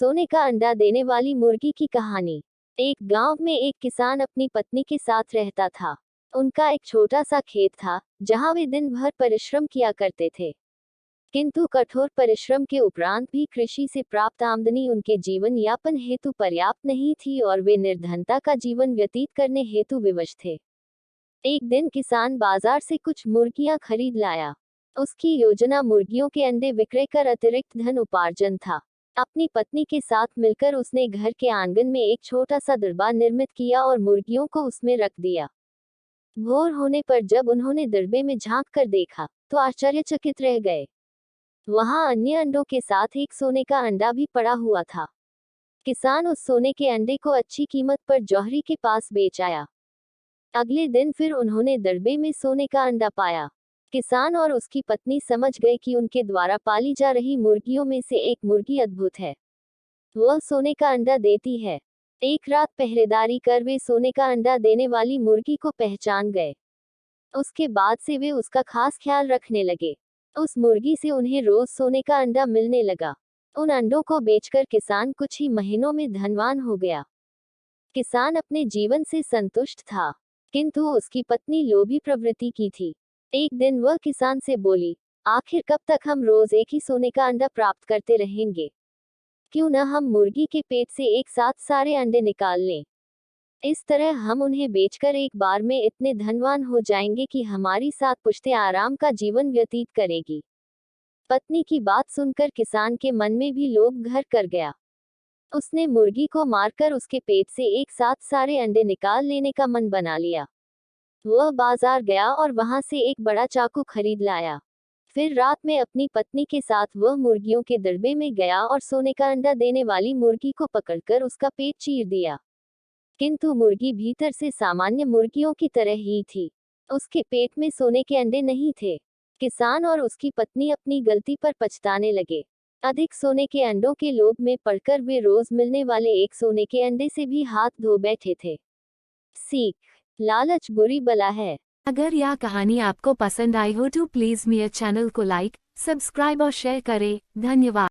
सोने का अंडा देने वाली मुर्गी की कहानी। एक गांव में एक किसान अपनी पत्नी के साथ रहता था। उनका एक छोटा सा खेत था जहां वे दिन भर परिश्रम किया करते थे। किंतु कठोर परिश्रम के उपरांत भी कृषि से प्राप्त आमदनी उनके जीवन यापन हेतु पर्याप्त नहीं थी और वे निर्धनता का जीवन व्यतीत करने हेतु विवश थे। एक दिन किसान बाजार से कुछ मुर्गियां खरीद लाया। उसकी योजना मुर्गियों के अंडे विक्रय कर अतिरिक्त धन उपार्जन था। अपनी पत्नी के साथ मिलकर उसने घर के आंगन में एक छोटा सा दरबा निर्मित किया और मुर्गियों को उसमें रख दिया। भोर होने पर जब उन्होंने दरबे में झांक कर देखा तो आश्चर्यचकित रह गए। वहां अन्य अंडों के साथ एक सोने का अंडा भी पड़ा हुआ था। किसान उस सोने के अंडे को अच्छी कीमत पर जौहरी के पास बेच आया। अगले दिन फिर उन्होंने दरबे में सोने का अंडा पाया। किसान और उसकी पत्नी समझ गए कि उनके द्वारा पाली जा रही मुर्गियों में से एक मुर्गी अद्भुत है। वह सोने का अंडा देती है। एक रात पहरेदारी कर वे सोने का अंडा देने वाली मुर्गी को पहचान गए। उसके बाद से वे उसका खास ख्याल रखने लगे। उस मुर्गी से उन्हें रोज सोने का अंडा मिलने लगा। उन अंडों को बेचकर किसान कुछ ही महीनों में धनवान हो गया। किसान अपने जीवन से संतुष्ट था, किंतु उसकी पत्नी लोभी प्रवृत्ति की थी। एक दिन वह किसान से बोली, आखिर कब तक हम रोज एक ही सोने का अंडा प्राप्त करते रहेंगे? क्यों न हम मुर्गी के पेट से एक साथ सारे अंडे निकाल लें। इस तरह हम उन्हें बेचकर एक बार में इतने धनवान हो जाएंगे कि हमारी सात पुश्तें आराम का जीवन व्यतीत करेगी। पत्नी की बात सुनकर किसान के मन में भी लोभ घर कर गया। उसने मुर्गी को मारकर उसके पेट से एक साथ सारे अंडे निकाल लेने का मन बना लिया। वह बाजार गया और वहां से एक बड़ा चाकू खरीद लाया। फिर रात में अपनी पत्नी के साथ वह मुर्गियों के दरबे में गया और सोने का अंडा देने वाली मुर्गी को पकड़कर उसका पेट चीर दिया। किंतु मुर्गी भीतर से सामान्य मुर्गियों की तरह ही थी। उसके पेट में सोने के अंडे नहीं थे। किसान और उसकी पत्नी अपनी गलती पर पछताने लगे। अधिक सोने के अंडों के लोभ में पड़कर वे रोज मिलने वाले एक सोने के अंडे से भी हाथ धो बैठे थे। सीख, लालच बुरी बला है। अगर यह कहानी आपको पसंद आई हो तो प्लीज़ मेरे चैनल को लाइक, सब्सक्राइब और शेयर करें। धन्यवाद।